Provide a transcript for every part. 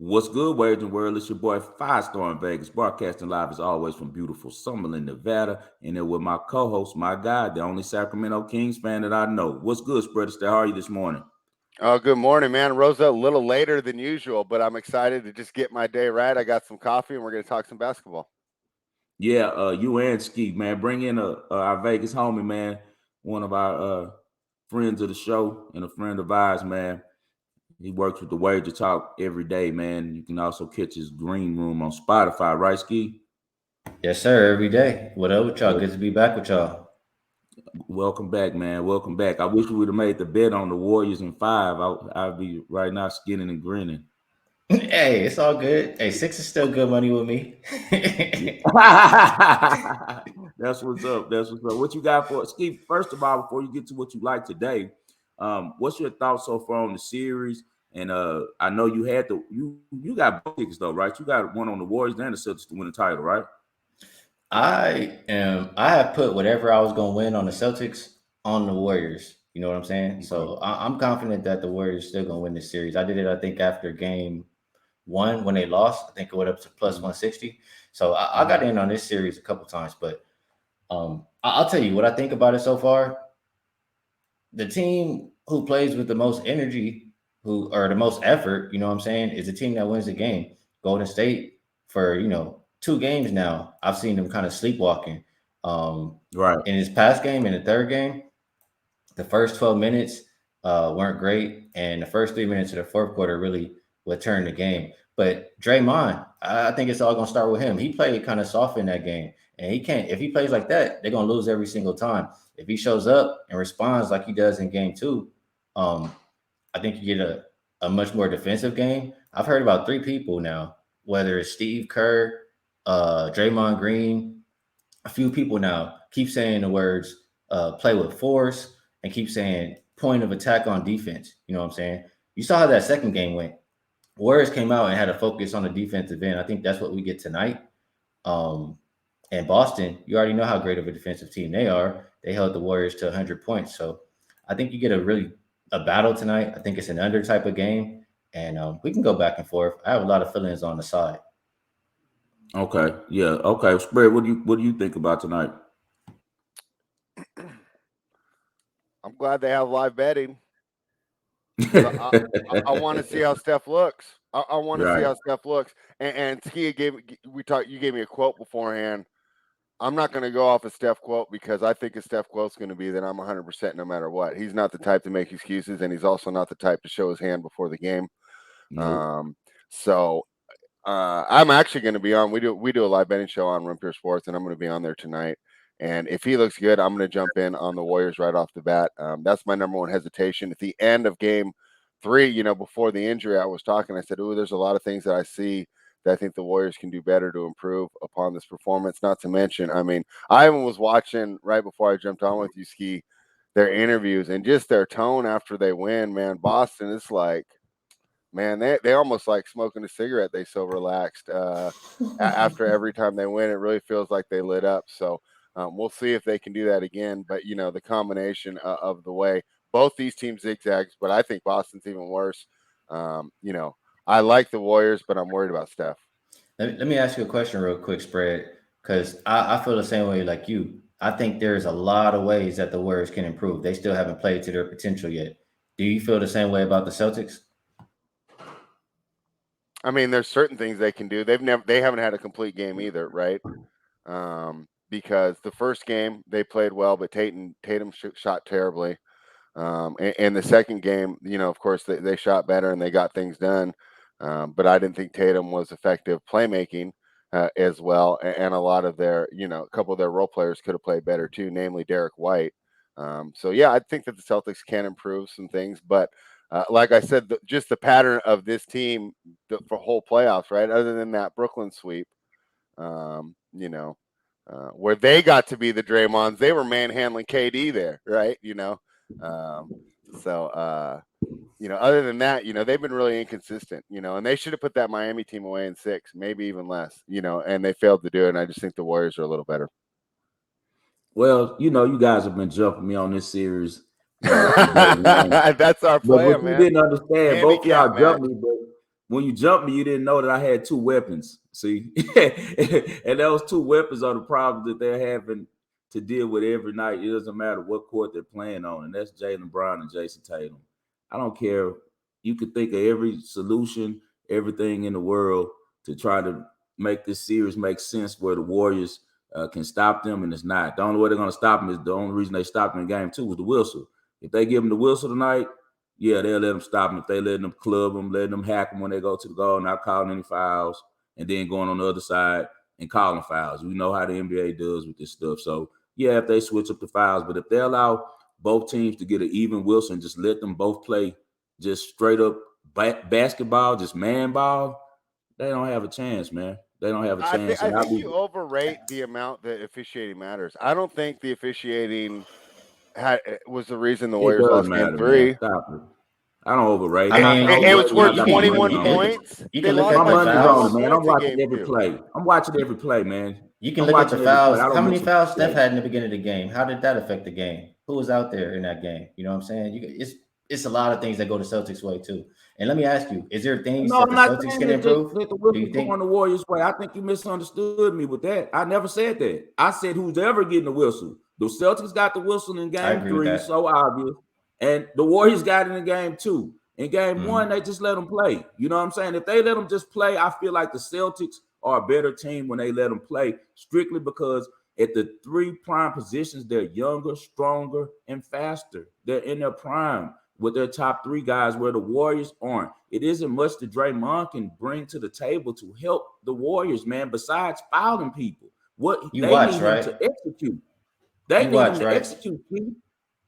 What's good, Wagering World? It's your boy Five Star in Vegas, broadcasting live as always from beautiful Summerlin, Nevada. And then with my co-host, my guy, the only Sacramento Kings fan that I know. What's good, Spreadster? How are you this morning? Oh, good morning, man. Rose up a little later than usual, but I'm excited to just get my day right. I got some coffee, and we're going to talk some basketball. Yeah, you and SKEE, man. Bring in our Vegas homie, man. One of our friends of the show and a friend of ours, man. He works with the Wager Talk every day, man. You can also catch his green room on Spotify, right, SKEE? Yes, sir. Every day. What up with y'all? Good to be back with y'all. Welcome back, man. Welcome back. I wish we would have made the bet on the Warriors in 5. I'd be right now skinning and grinning. Hey, it's all good. Hey, 6 is still good money with me. That's what's up. That's what's up. What you got for Steve? First of all, before you get to what you like today, what's your thoughts so far on the series? And I know you had you got both tickets though, right? You got one on the Warriors and the Celtics to win the title, right? I have put whatever I was gonna win on the Celtics on the Warriors. You know what I'm saying? Okay. So I'm confident that the Warriors still gonna win this series. I did it, I think, after game 1 when they lost. I think it went up to plus 160. So I got in on this series a couple times, but I'll tell you what I think about it so far. The team who plays with the most energy, who or the most effort, you know what I'm saying, is the team that wins the game. Golden State, for 2 games now, I've seen them kind of sleepwalking. Right. In his past game, in the third game, the first 12 minutes weren't great, and the first 3 minutes of the fourth quarter really would turn the game. But Draymond, I think it's all gonna start with him. He played kind of soft in that game, and he can't. If he plays like that, they're gonna lose every single time. If he shows up and responds like he does in game 2, I think you get a much more defensive game. I've heard about 3 people now, whether it's Steve Kerr, Draymond Green, a few people now keep saying the words play with force and keep saying point of attack on defense. You know what I'm saying? You saw how that second game went. Warriors came out and had a focus on the defensive end. I think that's what we get tonight. And Boston, you already know how great of a defensive team they are. They held the Warriors to 100 points. So I think you get a battle tonight. I think it's an under type of game, and we can go back and forth. I have a lot of feelings on the side. Okay. Yeah. Okay. Spread. What do you think about tonight? I'm glad they have live betting. I want to see how Steph looks. I want to see how Steph looks. And SKEE you gave me a quote beforehand. I'm not going to go off a Steph quote because I think a Steph quote's going to be that I'm 100% no matter what. He's not the type to make excuses, and he's also not the type to show his hand before the game. Nope. So I'm actually going to be on. We do a live betting show on Room Pure Sports, and I'm going to be on there tonight. And if he looks good, I'm going to jump in on the Warriors right off the bat. That's my number one hesitation. At the end of game 3, before the injury, I was talking. I said, "Ooh, there's a lot of things that I see that I think the Warriors can do better to improve upon this performance." Not to mention, I mean, I even was watching right before I jumped on with you, SKEE, their interviews and just their tone after they win. Man, Boston is like, man, they almost like smoking a cigarette. They so relaxed after every time they win. It really feels like they lit up. So we'll see if they can do that again. But the combination of the way both these teams zigzags, but I think Boston's even worse. I like the Warriors, but I'm worried about Steph. Let me ask you a question real quick, Spread, because I feel the same way like you. I think there's a lot of ways that the Warriors can improve. They still haven't played to their potential yet. Do you feel the same way about the Celtics? I mean, there's certain things they can do. They haven't had a complete game either, right? Because the first game they played well, but Tatum shot terribly. And the second game, of course, they shot better and they got things done. But I didn't think Tatum was effective playmaking as well. And a lot of their, a couple of their role players could have played better too, namely Derek White. So, yeah, I think that the Celtics can improve some things. But like I said, just the pattern of this team for whole playoffs, right? Other than that Brooklyn sweep, where they got to be the Draymonds, they were manhandling KD there, right? Other than that, they've been really inconsistent, and they should have put that Miami team away in 6, maybe even less, and they failed to do it. And I just think the Warriors are a little better. Well, you guys have been jumping me on this series. That's our plan, but man. you didn't understand. Both y'all jumped me, when you jumped me, you didn't know that I had 2 weapons. See, and those 2 weapons are the problems that they're having to deal with every night. It doesn't matter what court they're playing on, and that's Jaylen Brown and Jason Tatum. I don't care. You could think of every solution, everything in the world to try to make this series make sense where the Warriors can stop them, and it's not. The only way they're going to stop them is the only reason they stopped them in game 2 was the whistle. If they give them the whistle tonight, yeah, they'll let them stop them. If they let them club them, letting them hack them when they go to the goal, not calling any fouls, and then going on the other side and calling fouls. We know how the NBA does with this stuff. So, yeah, if they switch up the fouls, but if they allow both teams to get an even whistle and just let them both play just straight up basketball, just man ball, they don't have a chance, man. They don't have a chance. I think you overrate the amount that officiating matters. I don't think the officiating was the reason the Warriors lost game 3. Man. Stop it. I don't overrate. I mean, it was worth 21 points. You can look at the fouls, man. I'm watching every play. I'm watching every play, man. You can look at the fouls. How many fouls Steph had in the beginning of the game? How did that affect the game? Who was out there in that game? You know what I'm saying? It's a lot of things that go the Celtics' way too. And let me ask you: is there things that the Celtics can improve? Do you think on the Warriors' way? I think you misunderstood me with that. I never said that. I said who's ever getting the whistle. The Celtics got the whistle in game 3, so obvious, and the Warriors got it in game 2. In game 1, they just let them play. You know what I'm saying? If they let them just play, I feel like the Celtics are a better team when they let them play, strictly because at the 3 prime positions, they're younger, stronger, and faster. They're in their prime with their top 3 guys where the Warriors aren't. It isn't much that Draymond can bring to the table to help the Warriors, man, besides fouling people. What you they watch, need right? him to execute. They need him to execute.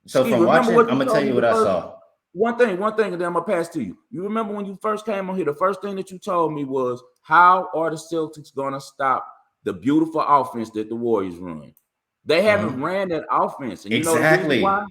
So from watching, I'm going to tell you what I saw. One thing, and then I'm going to pass to you. You remember when you first came on here, the first thing that you told me was, how are the Celtics going to stop the beautiful offense that the Warriors run? They haven't ran that offense. And you know the reason why?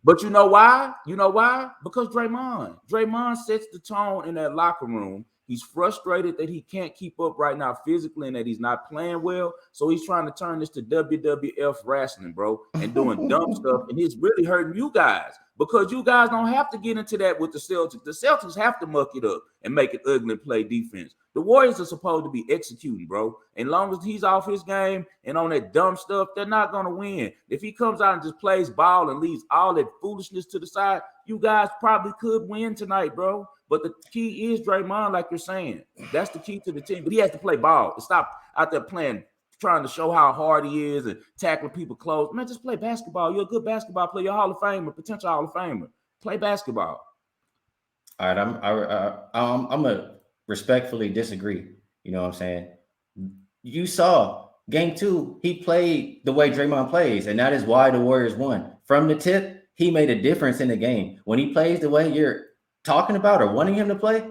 But you know why? You know why? Because Draymond sets the tone in that locker room. He's frustrated that he can't keep up right now physically and that he's not playing well. So he's trying to turn this to WWF wrestling, bro, and doing dumb stuff. And he's really hurting you guys because you guys don't have to get into that with the Celtics. The Celtics have to muck it up and make it ugly and play defense. The Warriors are supposed to be executing, bro. And long as he's off his game and on that dumb stuff, they're not going to win. If he comes out and just plays ball and leaves all that foolishness to the side, you guys probably could win tonight, bro. But the key is Draymond, like you're saying. That's the key to the team. But he has to play ball. Stop out there playing, trying to show how hard he is and tackling people close. Man, just play basketball. You're a good basketball player. You're a Hall of Famer, potential Hall of Famer. Play basketball. All right, I'm gonna respectfully disagree. You know what I'm saying? You saw game 2, he played the way Draymond plays, and that is why the Warriors won. From the tip, he made a difference in the game. When he plays the way you're talking about or wanting him to play,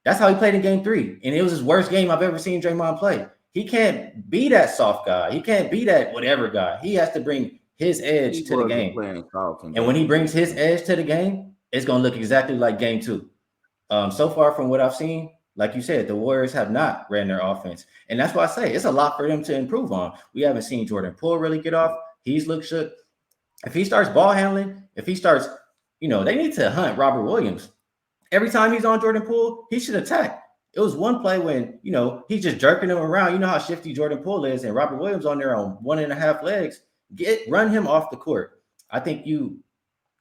that's how he played in game 3. And it was his worst game I've ever seen Draymond play. He can't be that soft guy. He can't be that whatever guy. He has to bring his edge to the game. And when he brings his edge to the game, it's going to look exactly like game 2. So far from what I've seen, like you said, the Warriors have not ran their offense. And that's why I say it's a lot for them to improve on. We haven't seen Jordan Poole really get off. He's looked shook. If he starts ball handling, if he starts, they need to hunt Robert Williams. Every time he's on Jordan Poole, he should attack. It was one play when, he's just jerking him around. You know how shifty Jordan Poole is, and Robert Williams on there on 1.5 legs. Run him off the court. I think you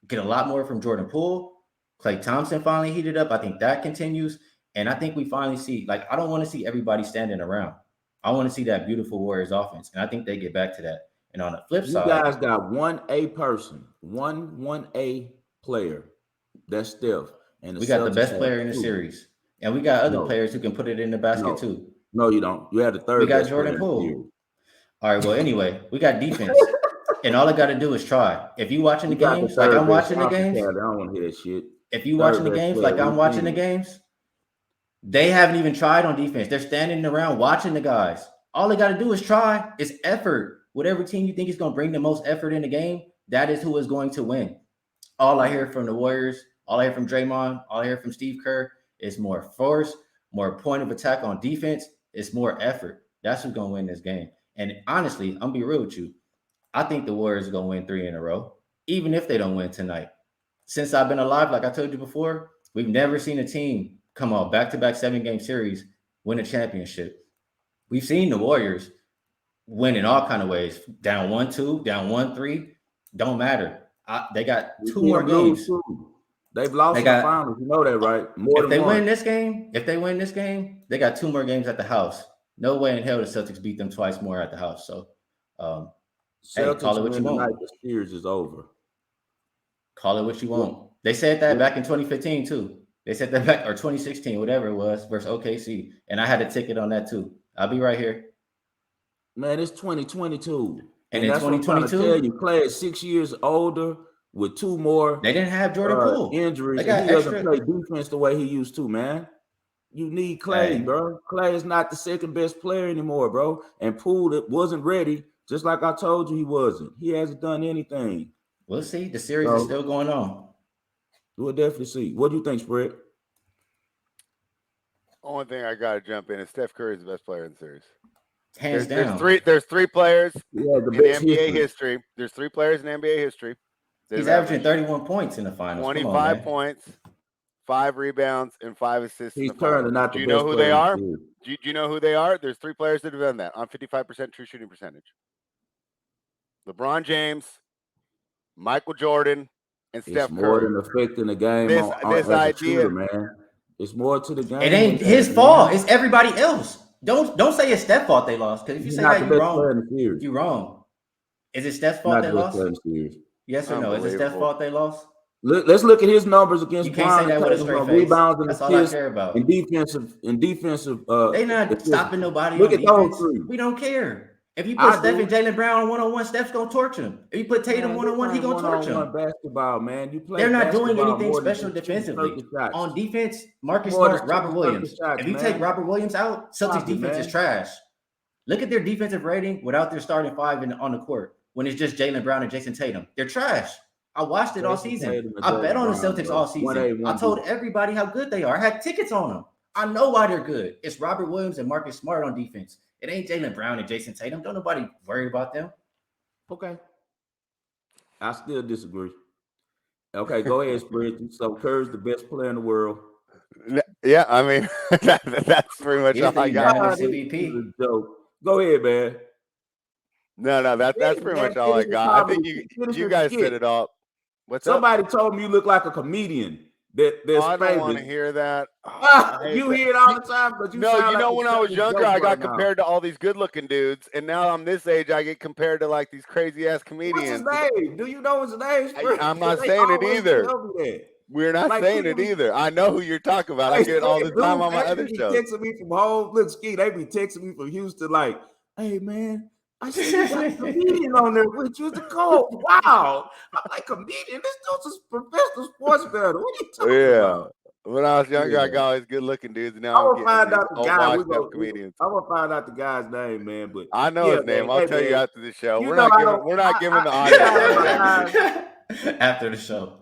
get a lot more from Jordan Poole. Klay Thompson finally heated up. I think that continues. And I think we finally see, I don't want to see everybody standing around. I want to see that beautiful Warriors offense. And I think they get back to that. And on the flip side, you guys got one A person, one A player. That's Steph. And we got the best player in the series. And we got other players who can put it in the basket too. No, you don't. You had the third. We got Jordan Poole. All right. Well, anyway, we got defense. And all I got to do is try. If you watching the games like I'm watching the games, I don't want to hear that shit. If you watching the games like I'm watching the games, they haven't even tried on defense. They're standing around watching the guys. All they got to do is try. It's effort. Whatever team you think is going to bring the most effort in the game, that is who is going to win. All I hear from the Warriors, all I hear from Draymond, all I hear from Steve Kerr is more force, more point of attack on defense. It's more effort. That's who's going to win this game. And honestly, I'm going to be real with you. I think the Warriors are going to win 3 in a row, even if they don't win tonight. Since I've been alive, like I told you before, we've never seen a team come on, back-to-back 7-game series, win a championship. We've seen the Warriors win in all kind of ways. Down 1-2, down 1-3, don't matter. They got 2 more games. They've lost in the finals. You know that, right? If they win this game, they got 2 more games at the house. No way in hell the Celtics beat them twice more at the house. So, hey, call it what you want. The series is over. Call it what you want. They said that back in 2015 too. They said that back, or 2016, whatever it was, versus OKC. And I had a ticket on that too. I'll be right here. Man, it's 2022. And in 2022, you Clay is 6 years older with 2 more. They didn't have Jordan Poole injuries. He doesn't play defense the way he used to, man. You need Clay, bro. Clay is not the second best player anymore, bro. And Poole wasn't ready, just like I told you he wasn't. He hasn't done anything. We'll see. The series is still going on. We'll definitely see. What do you think, Spread? Only thing I got to jump in is Steph Curry is the best player in the series. Hands down. There's 3 players in NBA history. There's 3 players in NBA history. He's averaging 31 points in the finals. 25 points, 5 rebounds, and 5 assists. He's currently not the best player. Do you know who they are? Do you know who they are? There's 3 players that have done that on 55% true shooting percentage. LeBron James, Michael Jordan, and Steph Curry. More than affecting the game. This idea, shooter, man. It's more to the game. It ain't his fault. It's everybody else. Don't say it's Steph's fault they lost. Because if you say that, you're wrong. You're wrong. Is it Steph's fault they lost? Yes or no? Is it Steph's fault they lost? Let's look at his numbers against. You can't say that with a straight face. Rebounds and that's all I care about. And defensive. They not stopping nobody. Look at those 3. We don't care. If you put Steph and Jaylen Brown one-on-one, Steph's gonna torch him. If you put Tatum one-on-one, he gonna torch him. Basketball, man. They're not doing anything special defensively. On defense, Marcus Smart, Robert Williams. If you take Robert Williams out, Celtics defense is trash. Look at their defensive rating without their starting 5 on the court. When it's just Jaylen Brown and Jason Tatum, they're trash. I watched it all season. I bet on the Celtics all season. I told everybody how good they are. I had tickets on them. I know why they're good. It's Robert Williams and Marcus Smart on defense. It ain't Jaylen Brown and Jason Tatum. Don't nobody worry about them. Okay. I still disagree. Okay, go ahead, Spread. So Curry's the best player in the world. Yeah, I mean, that's pretty much all I got. MVP. Go ahead, man. No, that's pretty much all I got. I think you guys said it all. Somebody told me you look like a comedian. I don't want to hear that. You hear it all the time, but you know when I was younger, I got compared to all these good-looking dudes, and now I'm this age, I get compared to like these crazy-ass comedians. What's his name? Do you know his name? I'm not saying it either. We're not saying it either. I know who you're talking about. I get it all the time on my other shows. Texting me from home. Look, Skee, they be texting me from Houston like, hey, man, I see you got a comedian on there with you. The code. Wow. I'm like, comedian? This dude's a professional sports bettor. What are you talking about? When I was younger, I got all these good-looking dudes. Now I'm find out the guy. I'm gonna find out the guy's name, man. But I know his name. I'll tell you after the show. We're not giving the audience after the show.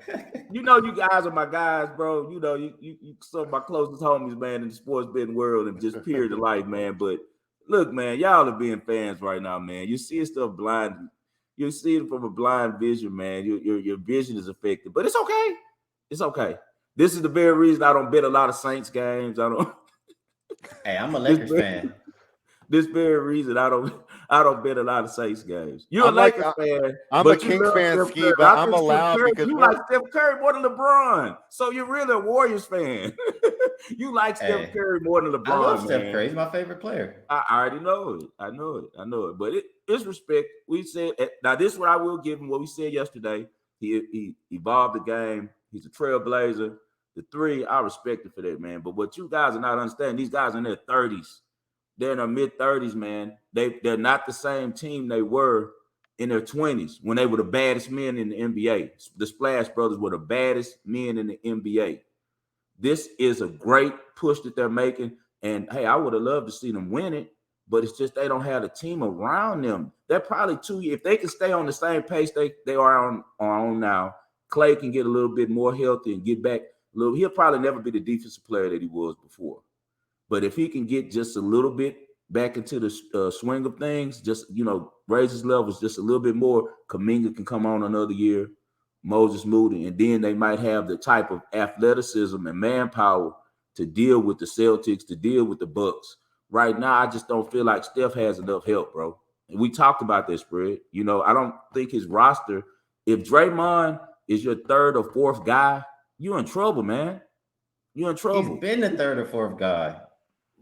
You know, you guys are my guys, bro. You know, you some of my closest homies, man, in the sports betting world and just period of life, man. But look, man, y'all are being fans right now, man. You see stuff blind. You see it from a blind vision, man. Your vision is affected, but it's okay. It's okay. This is the very reason I don't bet a lot of Saints games. Hey, I'm a Lakers fan. This very reason I don't bet a lot of Saints games. You're a Lakers fan. I'm a Kings fan, Skee, but I'm allowed because you like Steph Curry more than LeBron. So you're really a Warriors fan. You like Steph Curry more than LeBron. I love Steph Curry. He's my favorite player. I already know it. I know it. But it's respect. We said now. This is what I will give him. What we said yesterday. He evolved the game. He's a trailblazer. The 3, I respect it for that, man. But what you guys are not understanding, these guys are in their 30s. They're in their mid-30s, man. They're not the same team they were in their 20s when they were the baddest men in the NBA. The Splash Brothers were the baddest men in the NBA. This is a great push that they're making. And, hey, I would have loved to see them win it, but it's just they don't have a team around them. They're probably if they can stay on the same pace they are on now, Clay can get a little bit more healthy and get back. He'll probably never be the defensive player that he was before. But if he can get just a little bit back into the swing of things, just, raise his levels just a little bit more, Kuminga can come on another year, Moses Moody, and then they might have the type of athleticism and manpower to deal with the Celtics, to deal with the Bucks. Right now, I just don't feel like Steph has enough help, bro. And we talked about this, spread. You know, I don't think his roster, if Draymond is your third or fourth guy, you're in trouble, man. You're in trouble. He's been the third or fourth guy.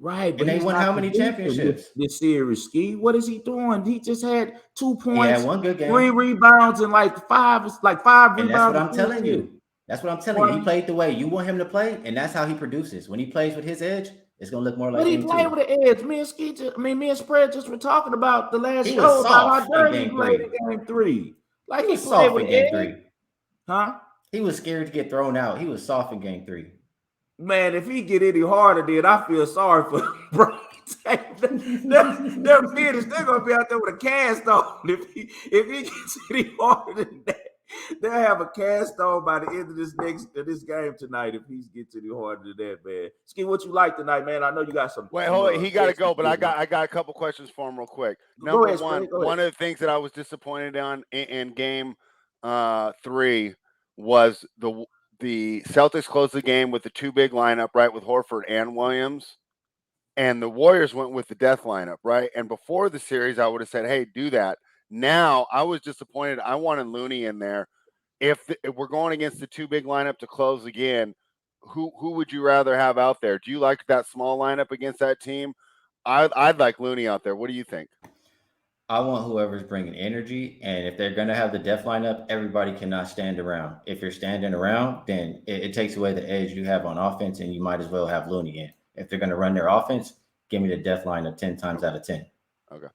Right, but and they he's won not how many producing championships this series, Ski? What is he doing? He just had 2 points, he had one good game, 3 rebounds, and like five and rebounds. that's what I'm telling you. That's what I'm telling you. He played the way you want him to play, and that's how he produces. When he plays with his edge, it's gonna look more like. But he played with the edge. Me and Ski, me and Spread just were talking about the last he show was about how dirty in he game played three. in game 3. Like he he was played soft with in game edge. 3, huh? He was scared to get thrown out. He was soft in game 3. Man, if he get any harder, then I feel sorry for him, bro. They're finished. They're gonna be out there with a cast on. If he gets any harder than that, they'll have a cast on by the end of this game tonight. If he gets any harder than that, man. Ski, what you like tonight, man? I know you got some. Wait, hold on. He got to go, but I got a couple questions for him real quick. Go Number ahead, one of the things that I was disappointed on in game 3 was the Celtics closed the game with the 2 big lineup, right, with Horford and Williams. And the Warriors went with the death lineup, right? And before the series, I would have said, hey, do that. Now, I was disappointed. I wanted Looney in there. If we're going against the 2 big lineup to close again, who would you rather have out there? Do you like that small lineup against that team? I'd like Looney out there. What do you think? I want whoever's bringing energy, and if they're going to have the def lineup, everybody cannot stand around. If you're standing around, then it takes away the edge you have on offense, and you might as well have Looney in. If they're going to run their offense, give me the def lineup 10 times out of 10. Okay.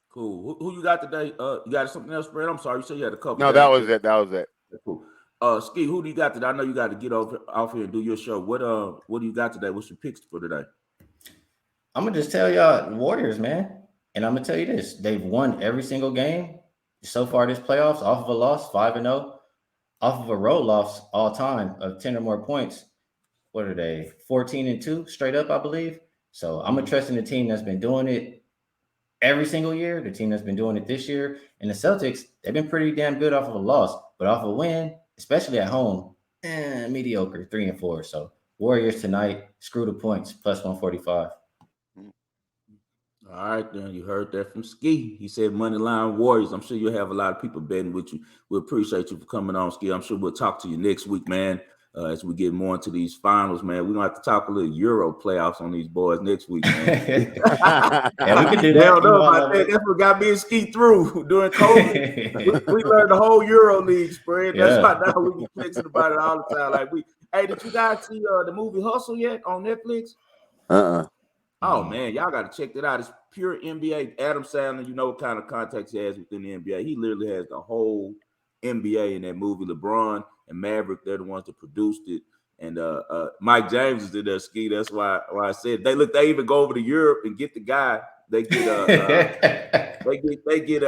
Cool. Who you got today? You got something else, Brad? I'm sorry, you said you had a couple. No, that was it. That was it. Cool. Ski, who do you got today? I know you got to get off here and do your show. What do you got today? What's your picks for today? I'm gonna just tell y'all Warriors, man. And I'm gonna tell you this: they've won every single game so far this playoffs off of a loss, 5-0, off of a road loss all time of 10 or more points. What are they? 14-2 straight up, I believe. So I'm gonna trust in the team that's been doing it every single year, the team that's been doing it this year. And the Celtics, they've been pretty damn good off of a loss, but off a win, especially at home, mediocre, 3-4. So Warriors tonight, screw the points, plus 145. All right, then you heard that from Ski. He said money line Warriors. I'm sure you'll have a lot of people betting with you. We appreciate you for coming on, Ski. I'm sure we'll talk to you next week, man. As we get more into these finals, man. We're gonna have to talk a little Euro playoffs on these boys next week, man. Yeah, we can do that. They don't know about that. That's what got me and Ski through during COVID. we learned the whole Euro League spread. That's why now we be texting about it all the time. Like hey, did you guys see the movie Hustle yet on Netflix? Oh man, y'all got to check that out. It's pure NBA. Adam Sandler, you know what kind of context he has within the NBA. He literally has the whole NBA in that movie. LeBron and Maverick, they're the ones that produced it. And Mike James is in there, Ski. That's why I said they even go over to Europe and get the guy. They get they get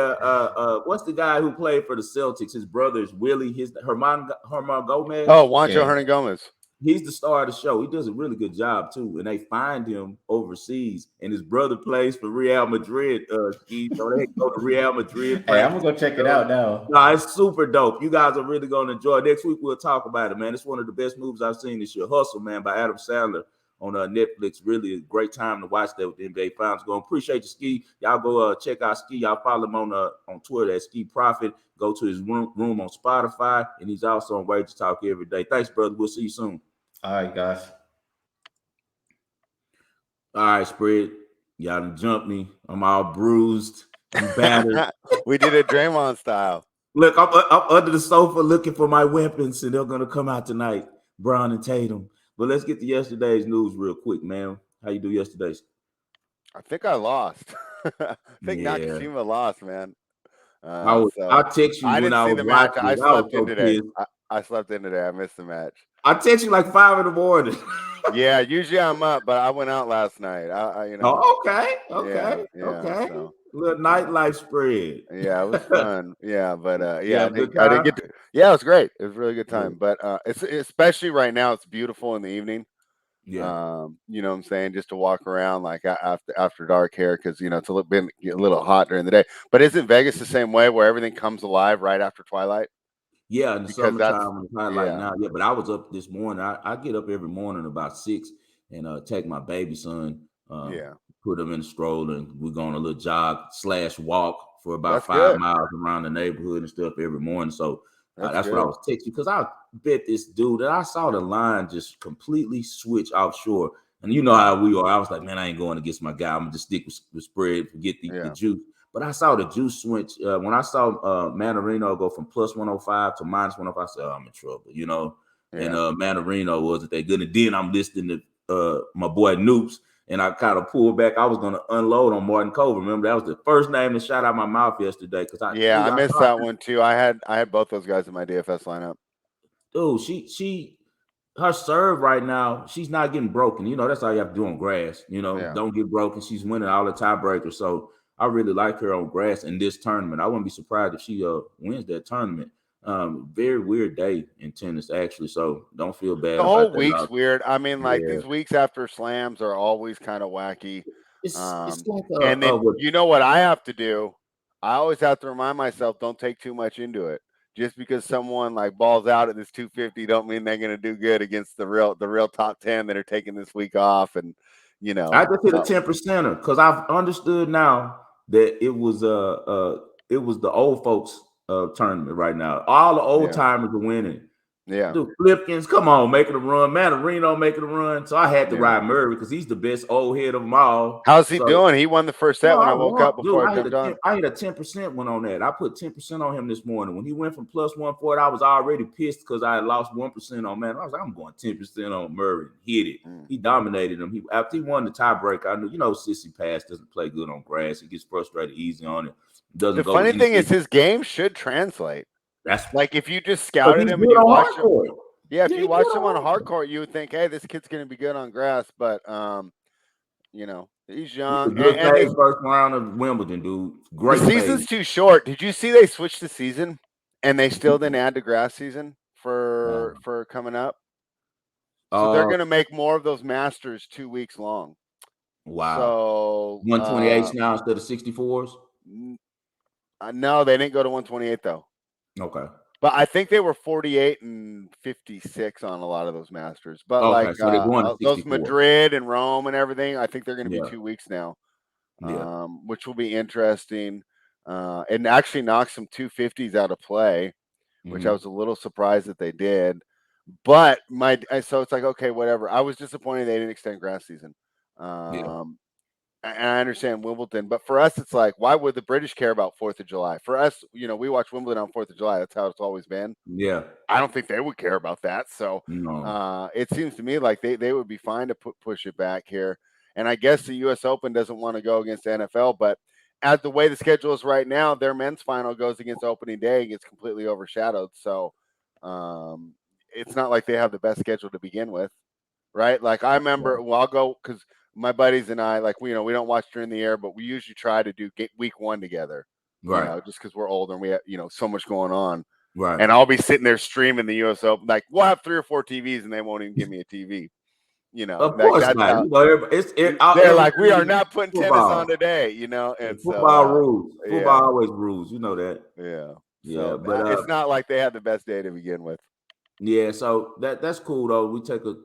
what's the guy who played for the Celtics? His brother is Willie. Herman Gomez. Oh, Juancho Hernan Gomez. He's the star of the show. He does a really good job too. And they find him overseas, and his brother plays for Real Madrid. So they go to Real Madrid. Hey, I'm gonna go check it out now. No, it's super dope. You guys are really gonna enjoy it. Next week we'll talk about it, man. It's one of the best movies I've seen this year. Hustle, man, by Adam Sandler on Netflix. Really a great time to watch that with the NBA Finals going. Appreciate you, Ski. Y'all go check out Ski. Y'all follow him on Twitter at Ski Profit. Go to his room on Spotify, and he's also on Wager Talk every day. Thanks, brother. We'll see you soon. All right, guys. All right, Spread. Y'all done jumped me. I'm all bruised and battered. We did it Draymond style. Look, I'm under the sofa looking for my weapons, and they're going to come out tonight, Brown and Tatum. But let's get to yesterday's news real quick, man. How you do yesterday's? I think I lost. I think Nakashima lost, man. I'll text you when I was watching. I slept in today. I slept in today. I missed the match. I text you like 5 in the morning. Yeah, usually I'm up, but I went out last night. Oh, okay. So. Little nightlife spread. Yeah, it was fun. Yeah, but I didn't get to. Yeah, it was great. It was a really good time. But it's especially right now. It's beautiful in the evening. Yeah. You know what I'm saying? Just to walk around like after dark here, because it's a little hot during the day. But isn't Vegas the same way, where everything comes alive right after twilight? Yeah, in the because that's summertime when it's hot like now. Yeah, but I was up this morning. I get up every morning about 6 and take my baby son, yeah, put him in the stroller, and we go on a little jog / walk for about that's 5 good. miles around the neighborhood and stuff every morning. So That's that's what I good. was texting because I bet this dude that I saw the line just completely switch offshore. And you know how we are. I was like, man, I ain't going against my guy. I'm gonna just stick with spread, forget the Yeah. juice. But I saw the juice switch when I saw Mandarino go from plus 105 to minus 105. I said, oh, I'm in trouble, you know. And Yeah. Mandarino wasn't that good. And then I'm listening to my boy Noops, and I kind of pulled back. I was going to unload on Martin Cove. Remember, that was the first name that shot out my mouth yesterday. Because I missed that one too. I had both those guys in my DFS lineup. Dude, her serve right now, she's not getting broken. You know, that's all you have to do on grass. You know, don't get broken. She's winning all the tiebreakers. So I really like her on grass in this tournament. I wouldn't be surprised if she wins that tournament. Very weird day in tennis, actually. So don't feel bad The about whole that. week's weird. I mean, like Yeah. these weeks after slams are always kind of wacky. It's like and then you know what I have to do? I always have to remind myself, don't take too much into it. Just because someone like balls out at this 250 don't mean they're going to do good against the real top 10 that are taking this week off. And you know, I just hit a 10%er because I've understood now that it was the old folks tournament right now. All the old timers are winning. Yeah. Dude, Flipkins, come on, making a run. Mandarino making a run. So I had to Yeah. ride Murray because he's the best old head of them all. How's he doing? He won the first set when I woke up before I jumped on. I hit a 10% one on that. I put 10% on him this morning. When he went from plus 140, I was already pissed because I had lost 1% on man. I was like, I'm going 10% on Murray. Hit it. He dominated him. After he won the tiebreaker, I knew, you know, Sissy Pass doesn't play good on grass. He gets frustrated easy on it. The funny thing is his game should translate. That's like if you just scouted him and you watched him. Yeah, if you watch him on a hard court, you would think, hey, this kid's going to be good on grass. But, you know, he's young. And his first round of Wimbledon, dude. Great. The season's too short. Did you see they switched the season and they still didn't add the grass season for coming up? So they're going to make more of those Masters 2 weeks long. Wow. So 128 now instead of 64s? No, they didn't go to 128 though. Okay. But I think they were 48 and 56 on a lot of those Masters. But so those Madrid and Rome and everything, I think they're going to be 2 weeks now, which will be interesting. And actually knock some 250s out of play, which I was a little surprised that they did. But so it's like, okay, whatever. I was disappointed they didn't extend grass season. And I understand Wimbledon, but for us, it's like, why would the British care about 4th of July? For us, you know, we watch Wimbledon on 4th of July. That's how it's always been. Yeah. I don't think they would care about that. So no. It seems to me like they would be fine to push it back here. And I guess the U.S. Open doesn't want to go against the NFL, but as the way the schedule is right now, their men's final goes against opening day and gets completely overshadowed. So it's not like they have the best schedule to begin with, right? Like I remember, I'll go because my buddies and I, like, we don't watch during the year, but we usually try to do week 1 together, right? You know, just because we're older and we have, so much going on, right? And I'll be sitting there streaming the U.S. Open. Like we'll have 3 or 4 TVs and they won't even give me a TV. You know, of course that's not. They're like, we are not putting tennis on today. You know, and football rules. Football always rules. You know that. Yeah. Yeah, so but it's not like they had the best day to begin with. Yeah, so that's cool though. We take a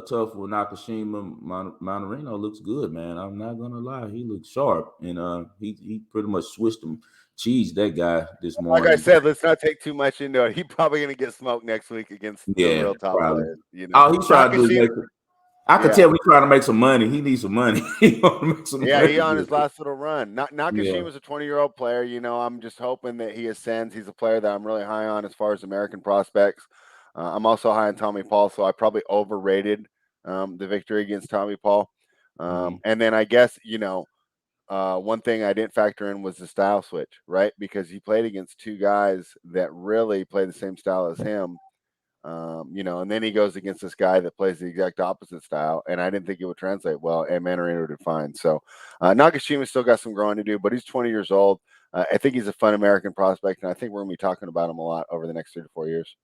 tough with Nakashima. Mandarino looks good, man. I'm not gonna lie, he looks sharp, and he pretty much switched him, cheese that guy this morning. Like I said, let's not take too much into it. He's probably gonna get smoked next week against the real top players. You know, he's trying to do. I can tell he's trying to make some money. He needs some money. He on his last little run. Nakashima's a 20-year-old player. You know, I'm just hoping that he ascends. He's a player that I'm really high on as far as American prospects. I'm also high on Tommy Paul, so I probably overrated the victory against Tommy Paul. And then I guess, one thing I didn't factor in was the style switch, right? Because he played against 2 guys that really play the same style as him. And then he goes against this guy that plays the exact opposite style, and I didn't think it would translate well, and Mandarino did fine. So Nakashima still got some growing to do, but he's 20 years old. I think he's a fun American prospect, and I think we're going to be talking about him a lot over the next 3 to 4 years.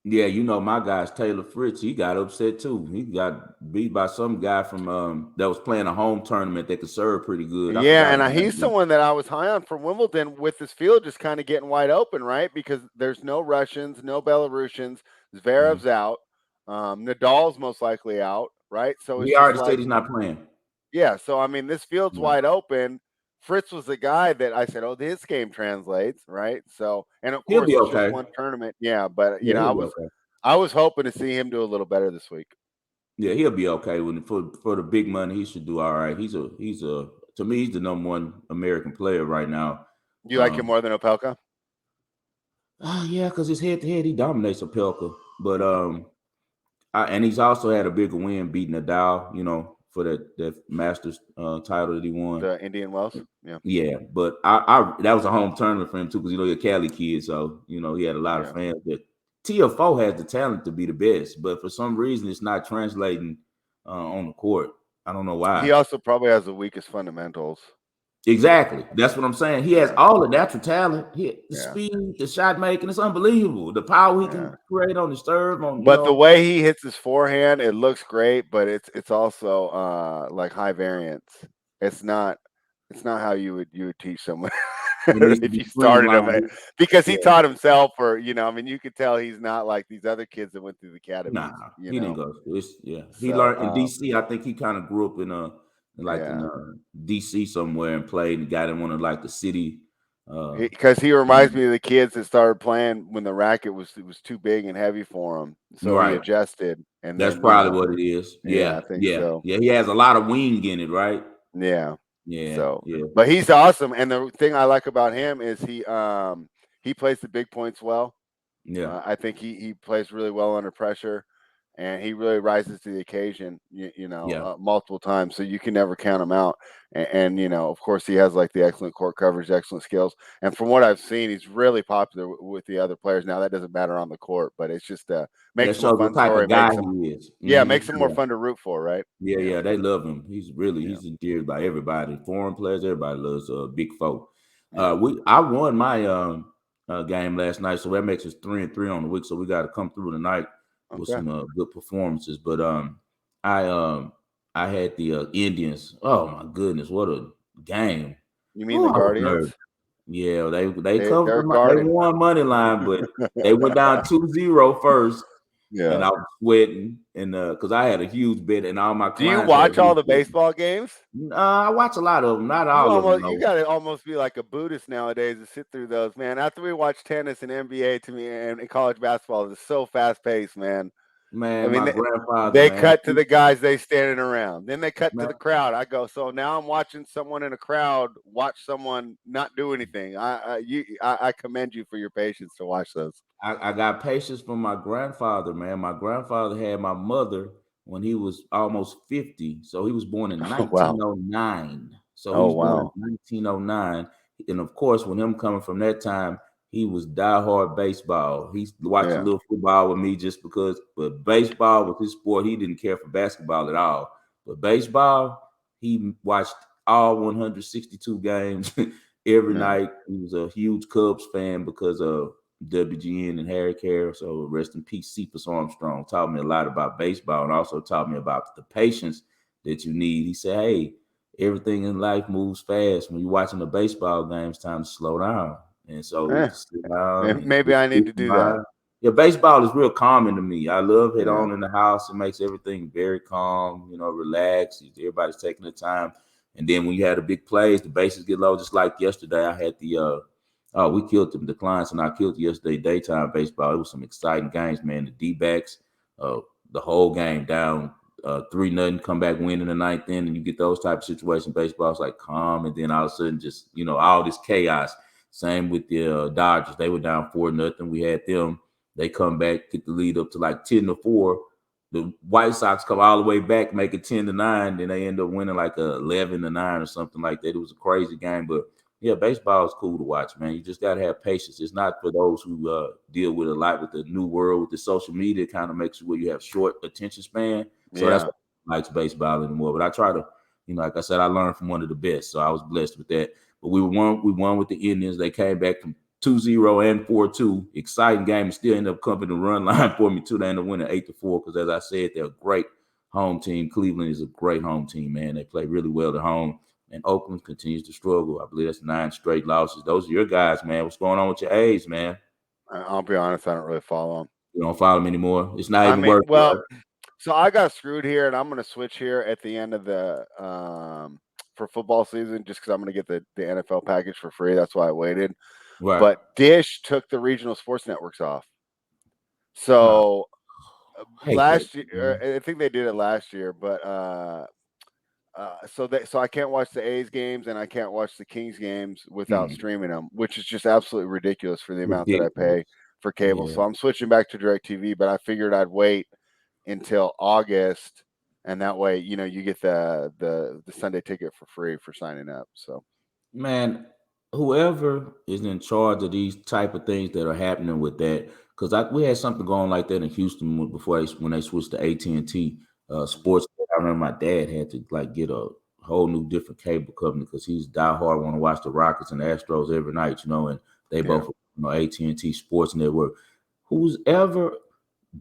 Yeah, you know my guy's Taylor Fritz. He got upset too. He got beat by some guy from that was playing a home tournament that could serve pretty good. I Yeah, forgot and his he's name. someone that I was high on for Wimbledon with this field just kind of getting wide open, right? Because there's no Russians, no Belarusians, Zverev's out, Nadal's most likely out, right? So it's He just already like, said he's not playing. yeah. So I mean, this field's Yeah. wide open. Fritz was the guy that I said, oh, his game translates, right? So, and of He'll course, be it's just okay. one tournament, yeah. But Yeah, he'll be okay. I was hoping to see him do a little better this week. Yeah, he'll be okay for the big money. He should do all right. He's a to me he's the #1 American player right now. Do you like him more than Opelka? Yeah, because his head to head he dominates Opelka, but and he's also had a bigger win beating Nadal. You know, for that Masters title that he won. The Indian Wells, yeah. Yeah, but I that was a home tournament for him too because you know he's a Cali kid, so you know he had a lot of fans. But TFO has the talent to be the best, but for some reason it's not translating on the court. I don't know why. He also probably has the weakest fundamentals. Exactly, that's what I'm saying. He has all the natural talent, the speed, the shot making. It's unbelievable. The power he can create on his serve. But the way he hits his forehand, it looks great, but it's also like high variance. It's not how you would teach someone if you started him, because he taught himself, or I mean, you could tell he's not like these other kids that went through the academies. Nah, he didn't go. He So, learned in DC. I think he kind of grew up in DC somewhere and played and got in one of like the city. Because he reminds me of the kids that started playing when the racket was too big and heavy for him, so he adjusted. And that's then, probably what it is. Yeah, I think so. Yeah, he has a lot of wing in it, right? Yeah. Yeah. So, yeah. But he's awesome, and the thing I like about him is he plays the big points well. Yeah, I think he plays really well under pressure, and he really rises to the occasion. Multiple times, so you can never count him out. And of course, he has like the excellent court coverage, excellent skills, and from what I've seen, he's really popular with the other players. Now that doesn't matter on the court, but it's just makes him a fun story. Makes him, makes him more fun to root for, right? Yeah, they love him. He's endeared by everybody. Foreign players, everybody loves Big Foe. I won my game last night, so that makes us 3-3 on the week. So we got to come through tonight with some good performances. But I had the Indians. Oh my goodness, what a game! You mean the Guardians? Yeah, they covered. They won money line, but they went down 2-0 first. Yeah, and I was sweating, and because I had a huge bet, and all my clients. Do you watch all the baseball games? I watch a lot of them, not all of them. You got to almost be like a Buddhist nowadays to sit through those, man. After we watch tennis and NBA, to me, and college basketball is so fast paced, man. Man, I mean, my grandfather. They cut to the guys they standing around. Then they cut to the crowd. I go, so now I'm watching someone in a crowd watch someone not do anything. I commend you for your patience to watch those. I got patience from my grandfather, man. My grandfather had my mother when he was almost 50. So he was born in 1909. So he was born in 1909. And of course, when him coming from that time, he was diehard baseball. He watched a little football with me just because, but baseball was his sport. He didn't care for basketball at all. But baseball, he watched all 162 games every night. He was a huge Cubs fan because of WGN and Harry Carey. So rest in peace, Cephas Armstrong. Taught me a lot about baseball and also taught me about the patience that you need. He said, hey, everything in life moves fast. When you're watching a baseball game, it's time to slow down. And so maybe I need to do that. Yeah, baseball is real calming to me. I love it on in the house. It makes everything very calm, relaxed. Everybody's taking their time. And then when you had the big plays, the bases get low, just like yesterday. I had we killed them, the clients, and I killed yesterday daytime baseball. It was some exciting games, man. The D-backs, the whole game down 3-0, come back win in the ninth inning, and you get those type of situations. Baseball is like calm, and then all of a sudden just, all this chaos. Same with the Dodgers. They were down 4-0. We had them. They come back, get the lead up to like 10-4. The White Sox come all the way back, make it 10-9. Then they end up winning like 11-9 or something like that. It was a crazy game, but yeah, baseball is cool to watch, man. You just gotta have patience. It's not for those who deal with a lot with the new world, with the social media. It kind of makes it where you have short attention span. So that's why I like baseball anymore. But I try to, like I said, I learned from one of the best, so I was blessed with that. But we won with the Indians. They came back from 2-0 and 4-2. Exciting game. And still ended up covering the run line for me, too. They ended up winning 8-4 because, as I said, they're a great home team. Cleveland is a great home team, man. They play really well at home. And Oakland continues to struggle. I believe that's 9 straight losses. Those are your guys, man. What's going on with your A's, man? I'll be honest, I don't really follow them. You don't follow them anymore? It's not even worth it. Well, so I got screwed here, and I'm going to switch here at the end of the for football season just because I'm going to get the NFL package for free. That's why I waited. Right. But Dish took the regional sports networks off. So last year, I think they did it last year, but so I can't watch the A's games and I can't watch the Kings games without streaming them, which is just absolutely ridiculous for the amount that I pay for cable. Yeah. So I'm switching back to DirecTV, but I figured I'd wait until August, and that way, you know, you get the Sunday ticket for free for signing up. So, man, whoever is in charge of these type of things that are happening with that, because we had something going like that in Houston before when they switched to AT&T Sports. I remember my dad had to like get a whole new different cable company because he's diehard, want to watch the Rockets and the Astros every night, you know, and they both, you know, AT&T Sports Network. Who's ever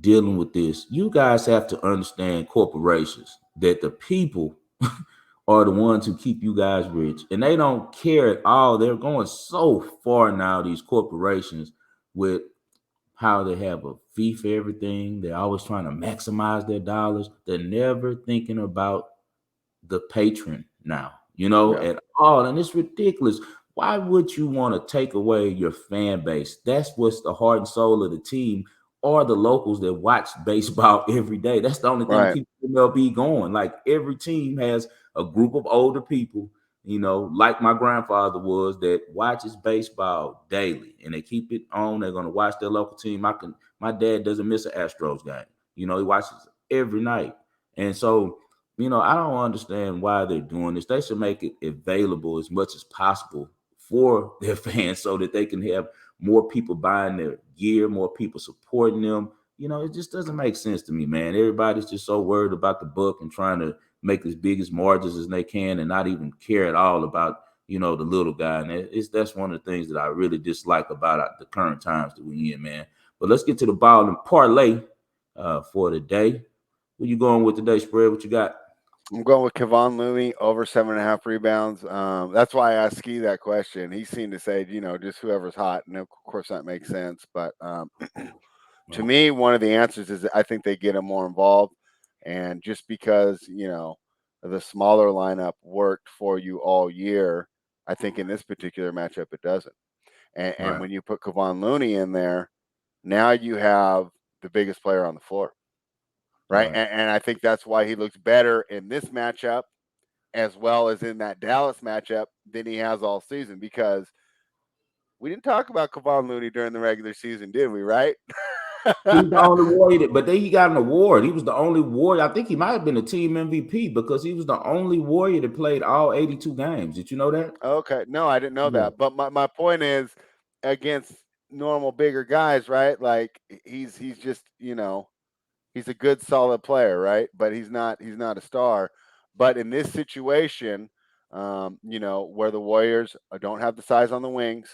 dealing with this, you guys have to understand corporations, that the people are the ones who keep you guys rich, and they don't care at all. They're going so far now, these corporations, with how they have a fee for everything. They're always trying to maximize their dollars. They're never thinking about the patron now, you know, at all. And it's ridiculous. Why would you want to take away your fan base? That's what's the heart and soul of the team, or the locals that watch baseball every day. That's the only thing people will be going. Like, every team has a group of older people, you know, like my grandfather was, that watches baseball daily, and they keep it on. They're going to watch their local team. My dad doesn't miss an Astros game. You know, he watches every night. And so, you know, I don't understand why they're doing this. They should make it available as much as possible for their fans so that they can have more people buying their gear, more people supporting them. You know, it just doesn't make sense to me, man. Everybody's just so worried about the book and trying to make as big as margins as they can and not even care at all about, you know, the little guy. And that's one of the things that I really dislike about the current times that we're in, man. But let's get to the ball and parlay for today. Where you going with today, Spread? What you got? I'm going with Kevon Looney over 7.5 rebounds. That's why I asked Skee that question. He seemed to say, you know, just whoever's hot. And of course that makes sense. But to me, one of the answers is I think they get him more involved. And just because, you know, the smaller lineup worked for you all year, I think in this particular matchup it doesn't. And when you put Kevon Looney in there, now you have the biggest player on the floor. Right. And I think that's why he looks better in this matchup as well as in that Dallas matchup than he has all season, because we didn't talk about Kevon Looney during the regular season, did we? Right. He's the only warrior, but then he got an award. He was the only warrior. I think he might have been a team MVP because he was the only warrior that played all 82 games. Did you know that? Okay. No, I didn't know that. But my point is, against normal bigger guys, right? Like he's just, you know, he's a good, solid player, right? But he's not a star. But in this situation, you know, where the Warriors don't have the size on the wings,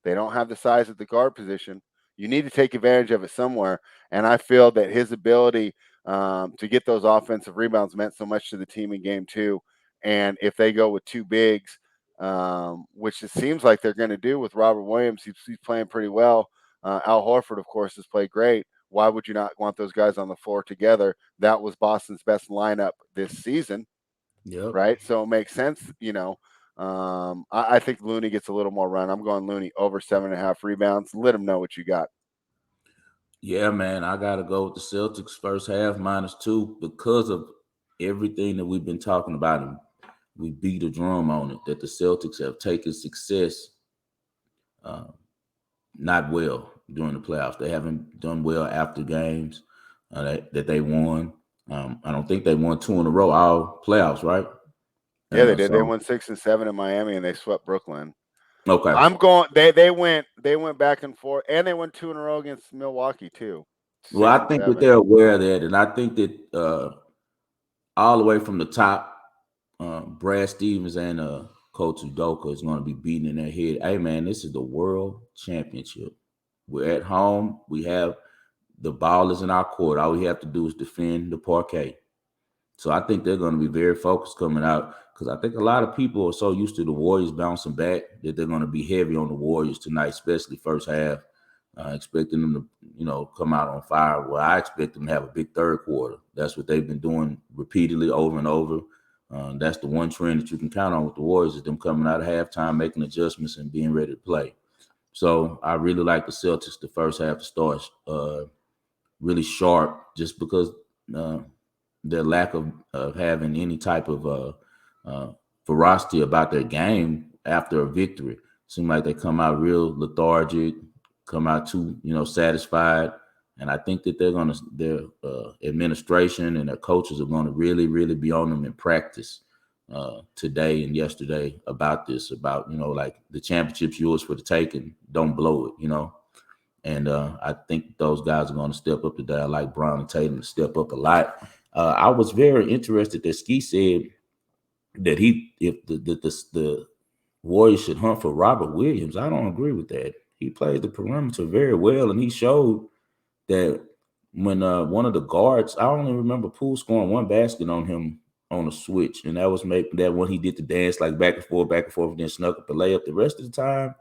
they don't have the size at the guard position, you need to take advantage of it somewhere. And I feel that his ability to get those offensive rebounds meant so much to the team in game 2. And if they go with 2 bigs, which it seems like they're going to do with Robert Williams, he's playing pretty well. Al Horford, of course, has played great. Why would you not want those guys on the floor together? That was Boston's best lineup this season. Right. So it makes sense. You know, I think Looney gets a little more run. I'm going Looney over 7.5 rebounds. Let him know what you got. Yeah, man, I got to go with the Celtics first half -2 because of everything that we've been talking about. And we beat a drum on it, that the Celtics have taken success not well during the playoffs. They haven't done well after games that they won. I don't think they won 2 in a row all playoffs, right? Yeah, they did. They won 6 and 7 in Miami, and they swept Brooklyn. Okay. I'm going. They went back and forth, and they won 2 in a row against Milwaukee too. Well, I think that they're aware of that, and I think that all the way from the top, Brad Stevens and Coach Udoka is going to be beating in their head. Hey, man, this is the World Championship. We're at home. We have the ball is in our court. All we have to do is defend the parquet. So I think they're going to be very focused coming out because I think a lot of people are so used to the Warriors bouncing back that they're going to be heavy on the Warriors tonight, especially first half. Expecting them to, come out on fire. Well, I expect them to have a big third quarter. That's what they've been doing repeatedly over and over. That's the one trend that you can count on with the Warriors is them coming out of halftime, making adjustments, and being ready to play. So I really like the Celtics the first half to start really sharp just because their lack of having any type of ferocity about their game after a victory. Seems like they come out real lethargic, come out too, satisfied. And I think that their administration and their coaches are going to really, really be on them in practice today and yesterday about this, about, like the championship's yours for the taking, don't blow it, And I think those guys are going to step up today. I like Brown and Tatum to step up a lot. I was very interested that SKEE said that if the Warriors should hunt for Robert Williams. I don't agree with that. He played the perimeter very well, and he showed that when one of the guards, I only remember Poole scoring one basket on him on a switch, and that was that when he did the dance like back and forth, and then snuck up a layup. The rest of the time,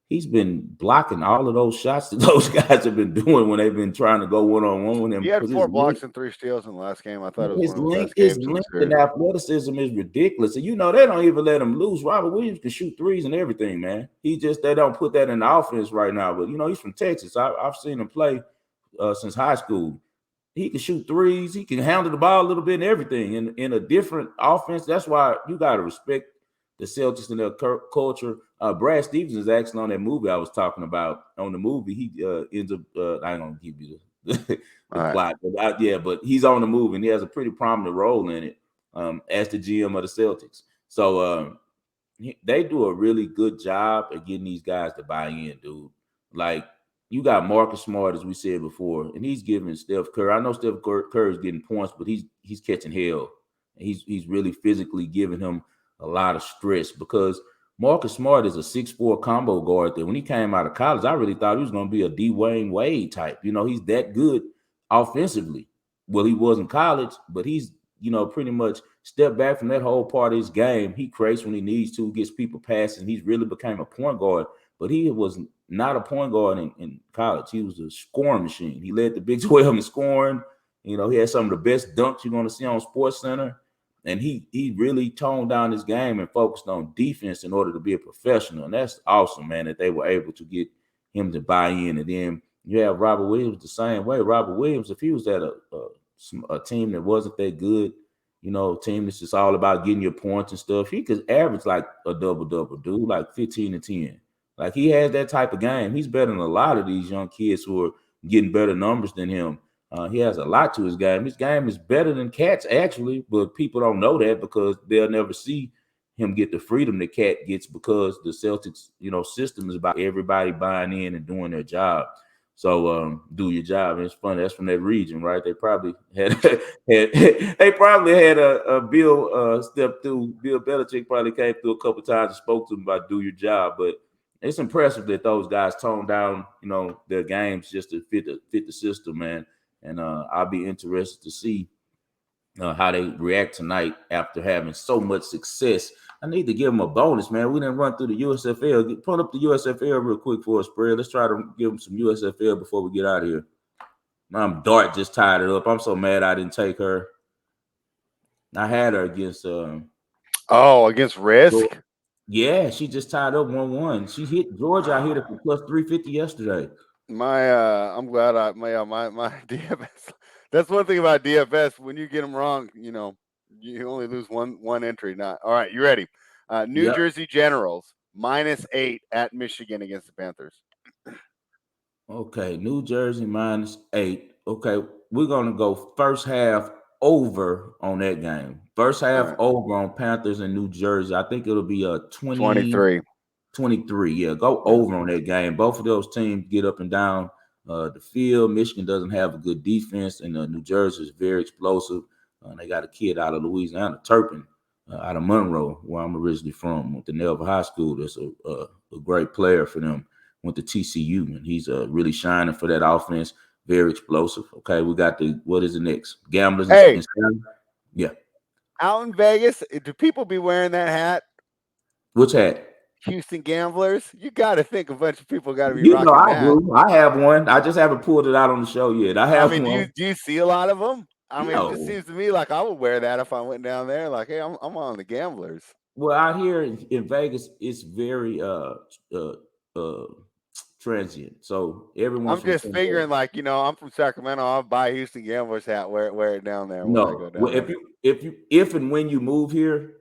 he's been blocking all of those shots that those guys have been doing when they've been trying to go one-on-one with him. He had 4 blocks and 3 steals in the last game. I thought it was one of the best his games. length and athleticism is ridiculous. And, they don't even let him loose. Robert Williams can shoot threes and everything, man. They don't put that in the offense right now. But, he's from Texas. I've seen him play since high school. He can shoot threes. He can handle the ball a little bit and everything in a different offense. That's why you got to respect the Celtics and their culture. Brad Stevens is actually on that movie I was talking about. On the movie, he ends up. I ain't gonna give you the plot, but he's on the movie and he has a pretty prominent role in it as the GM of the Celtics. So they do a really good job at getting these guys to buy in, dude. Like you got Marcus Smart, as we said before, and he's giving Steph Curry. I know Steph Curry is getting points, but he's catching hell. He's really physically giving him a lot of stress because Marcus Smart is a 6'4" combo guard that when he came out of college, I really thought he was going to be a Dwayne Wade type. He's that good offensively. Well, he was in college, but he's, pretty much stepped back from that whole part of his game. He creates when he needs to, gets people passes. He's really became a point guard, but he was not a point guard in college. He was a scoring machine. He led the Big 12 in scoring. He had some of the best dunks you're going to see on SportsCenter. And he really toned down his game and focused on defense in order to be a professional. And that's awesome, man, that they were able to get him to buy in. And then you have Robert Williams the same way. Robert Williams, if he was at a team that wasn't that good, a team that's just all about getting your points and stuff, he could average like a double-double, dude, like 15 and 10. Like he has that type of game. He's better than a lot of these young kids who are getting better numbers than him. He has a lot to his game. His game is better than Cat's actually, but people don't know that because they'll never see him get the freedom that Cat gets because the Celtics, system is about everybody buying in and doing their job. So do your job. And it's funny. That's from that region, right? They probably had a Bill step through. Bill Belichick probably came through a couple times and spoke to him about do your job, but it's impressive that those guys toned down, their games just to fit the system, man. And I'll be interested to see how they react tonight after having so much success. I need to give them a bonus, man. We didn't run through the USFL. Put up the USFL real quick for us, spread. Let's try to give them some USFL before we get out of here. Dart just tied it up. I'm so mad I didn't take her. I had her against against Risk? Yeah, she just tied up 1-1. She hit Georgia. I hit her for plus 350 yesterday. I'm glad my DFS. That's one thing about DFS. When you get them wrong, you only lose one entry. Not all right. You ready? New Jersey Generals -8 at Michigan against the Panthers. Okay, New Jersey -8. Okay, we're gonna go first half over on that game. First half over on Panthers and New Jersey. I think it'll be a 23. Yeah, go over on that game. Both of those teams get up and down the field. Michigan doesn't have a good defense, and New Jersey is very explosive. They got a kid out of Louisiana, Turpin, out of Monroe, where I'm originally from, went to Nelva High School. That's a great player for them. Went to TCU, and he's really shining for that offense. Very explosive. Okay, we got what is the next? Gamblers. Hey, yeah. Out in Vegas, do people be wearing that hat? Which hat? Houston Gamblers. You got to think a bunch of people got to be You rocking know, I that. do. I have one. I just haven't pulled it out on the show yet. I have one. Do you see a lot of them? I mean, No. it just seems to me like I would wear that if I went down there. Like, hey, I'm on the Gamblers. Well, out here in Vegas, it's very transient. So everyone's. I'm just figuring, like, I'm from Sacramento. I'll buy a Houston Gamblers hat, wear it down there when I go down there. If and when you move here,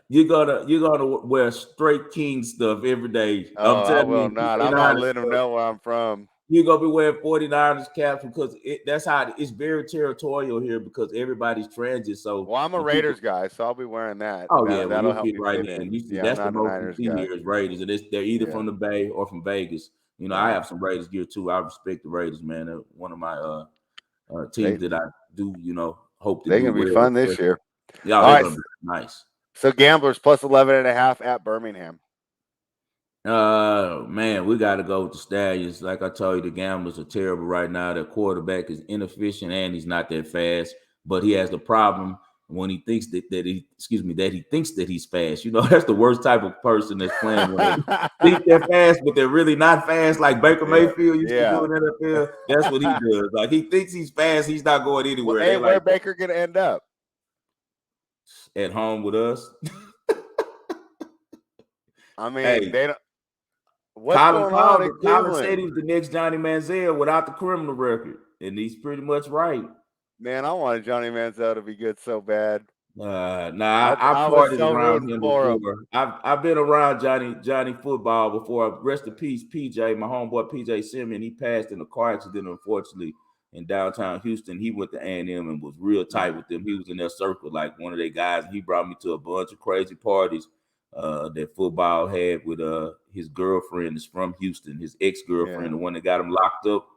you're gonna wear straight King stuff every day. Oh, I will not. I'm gonna let them know where I'm from. You're gonna be wearing 49ers caps because that's how it's very territorial here because everybody's transit. So, well, I'm a Raiders guy, so I'll be wearing that. Oh yeah, that'll help me right there. That's the most you see here is Raiders, and they're either from the Bay or from Vegas. I have some Raiders gear too. I respect the Raiders, man. They're one of my teams that I do, hope to. They're gonna be fun this year. Yeah, they're gonna be nice. So Gamblers plus 11.5 at Birmingham. Man, we got to go with the Stallions. Like I told you, the Gamblers are terrible right now. Their quarterback is inefficient and he's not that fast. But he has the problem when he thinks that he thinks that he's fast. That's the worst type of person that's playing when they think they're fast, but they're really not fast. Like Baker Mayfield used to do in the NFL. That's what he does. Like he thinks he's fast, he's not going anywhere. Well, hey, where Baker gonna end up? At home with us. I mean, they don't. Colin said he was the next Johnny Manziel without the criminal record, and he's pretty much right. Man, I wanted Johnny Manziel to be good so bad. I partied around him before. I've been around Johnny football before. Rest in peace, PJ, my homeboy PJ Simmons. He passed in a car accident, unfortunately, in downtown Houston. He went to A&M and was real tight with them. He was in their circle like one of their guys. He brought me to a bunch of crazy parties that football had with his girlfriend is from Houston, his ex-girlfriend, the one that got him locked up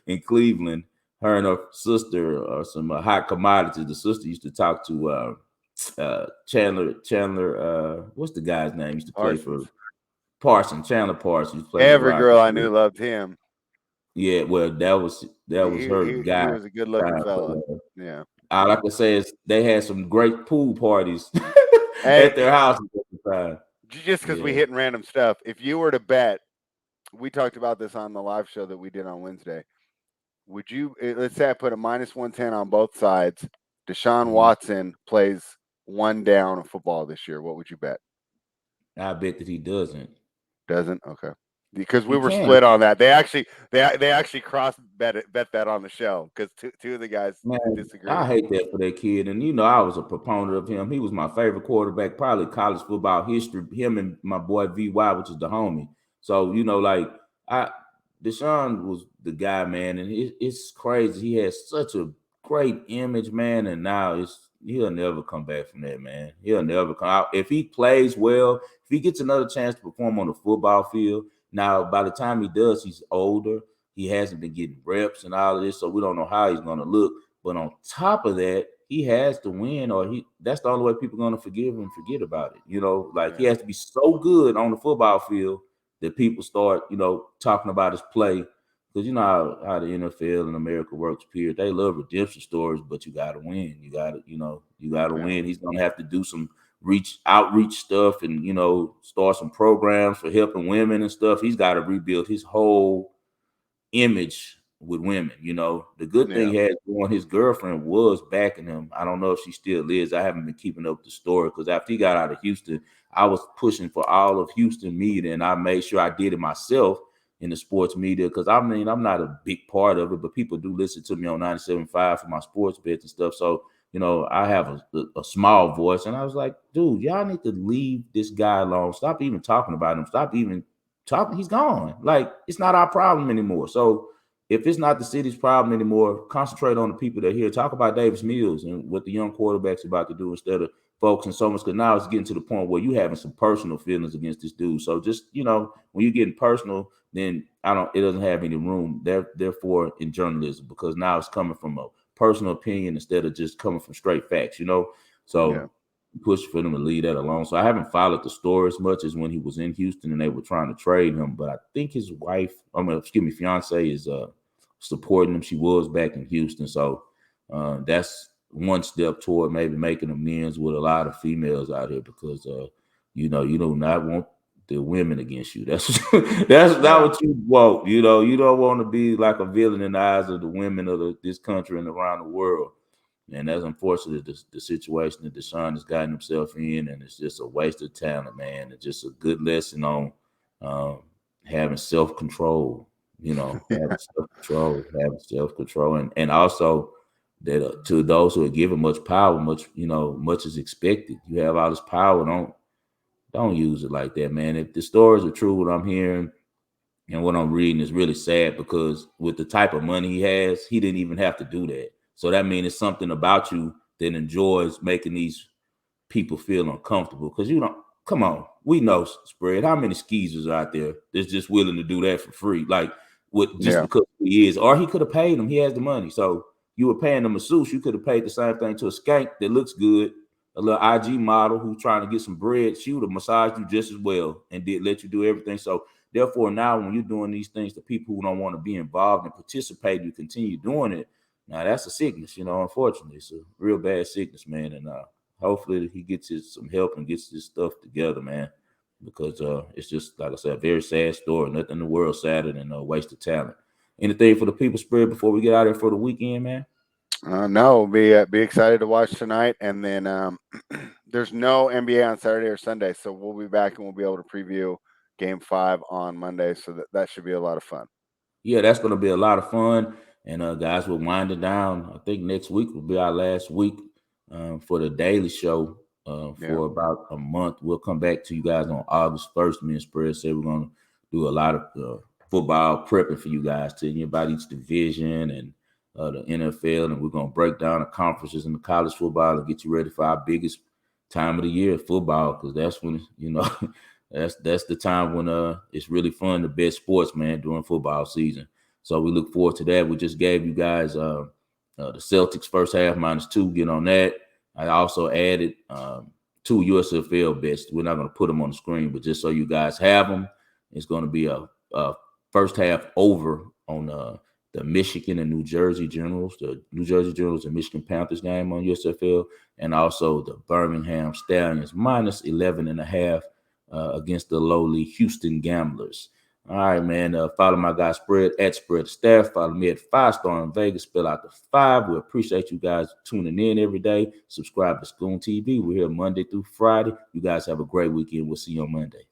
in Cleveland. Her and her sister are some hot commodities. The sister used to talk to Chandler. What's the guy's name? Used to play for Parsons. Chandler Parsons. Every girl I knew loved him. Yeah, well, that was her guy. He was a good-looking fella. Yeah. All I can say is they had some great pool parties at their house at the time. Just because we hitting random stuff. If you were to bet, we talked about this on the live show that we did on Wednesday. Would you, let's say I put a -110 on both sides. Deshaun Watson plays one down in football this year. What would you bet? I bet that he doesn't. Doesn't? Okay. Because we were split on that. They actually cross bet that on the show because two of the guys disagree. I hate that for that kid. And I was a proponent of him. He was my favorite quarterback, probably college football history. Him and my boy VY, which is the homie. So Deshaun was the guy, man, and it's crazy. He has such a great image, man, and now he'll never come back from that, man. He'll never come out. If he plays well, if he gets another chance to perform on the football field. Now, by the time he does, he's older. He hasn't been getting reps and all of this, so we don't know how he's going to look. But on top of that, he has to win, or that's the only way people are going to forgive him and forget about it. He has to be so good on the football field that people start, talking about his play. Because how the NFL and America works, period. They love redemption stories, but you got to win. You got to win. He's going to have to do some outreach stuff and, start some programs for helping women and stuff. He's got to rebuild his whole image with women. The good thing he had going, his girlfriend was backing him. I don't know if she still is. I haven't been keeping up with the story because after he got out of Houston, I was pushing for all of Houston media, and I made sure I did it myself in the sports media because I'm not a big part of it, but people do listen to me on 97.5 for my sports bets and stuff. So, I have a small voice, and I was like, dude, y'all need to leave this guy alone. Stop even talking about him. Stop even talking. He's gone. Like, it's not our problem anymore. So if it's not the city's problem anymore, concentrate on the people that are here. Talk about Davis Mills and what the young quarterback's about to do instead of focusing so much, because now it's getting to the point where you having some personal feelings against this dude. So just, when you're getting personal, then it doesn't have any room therefore in journalism, because now it's coming from a personal opinion instead of just coming from straight facts, you know. So push for them to leave that alone. So I haven't followed the story as much as when he was in Houston and they were trying to trade him. But I think his wife, fiance is supporting him. She was back in Houston. So that's one step toward maybe making amends with a lot of females out here because you do not want the women against you. That's not what you want. You know, you don't want to be like a villain in the eyes of the women of this country and around the world. And that's unfortunately the situation that Deshaun has gotten himself in, and it's just a waste of talent, man. It's just a good lesson on having self-control, having self-control, and also that to those who are given much power, much is expected. You have all this power, don't use it like that, man. If the stories are true, what I'm hearing and what I'm reading is really sad because with the type of money he has, he didn't even have to do that. So that means it's something about you that enjoys making these people feel uncomfortable because come on, we know Spread. How many skeezers out there that's just willing to do that for free? Like because he is, or he could have paid him. He has the money. So you were paying a masseuse, you could have paid the same thing to a skank that looks good, a little IG model who's trying to get some bread. She would have massaged you just as well and did let you do everything. So therefore, now when you're doing these things to people who don't want to be involved and participate, you continue doing it. Now that's a sickness, unfortunately. It's a real bad sickness, man. And hopefully he gets some help and gets his stuff together, man. Because it's just, like I said, a very sad story. Nothing in the world sadder than a waste of talent. Anything for the people, Spread, before we get out here for the weekend, man? No, be excited to watch tonight. And then there's no NBA on Saturday or Sunday. So we'll be back and we'll be able to preview Game 5 on Monday. So that should be a lot of fun. Yeah, that's going to be a lot of fun. And guys, we're winding down. I think next week will be our last week for the daily show for about a month. We'll come back to you guys on August 1st. Me and Spread said we're going to do a lot of football prepping for you guys, telling you about each division and the NFL. And we're going to break down the conferences in the college football and get you ready for our biggest time of the year, football, because that's when, that's the time when it's really fun to bet sports, man, during football season. So we look forward to that. We just gave you guys the Celtics first half -2. Get on that. I also added 2 USFL bets. We're not going to put them on the screen, but just so you guys have them, it's going to be a first half over on the Michigan and New Jersey Generals, the New Jersey Generals and Michigan Panthers game on USFL, and also the Birmingham Stallions -11.5 against the lowly Houston Gamblers. All right, man. Follow my guy Spread at Spread Staff. Follow me at 5-Star in Vegas. Spell out the 5. We appreciate you guys tuning in every day. Subscribe to SCOON TV. We're here Monday through Friday. You guys have a great weekend. We'll see you on Monday.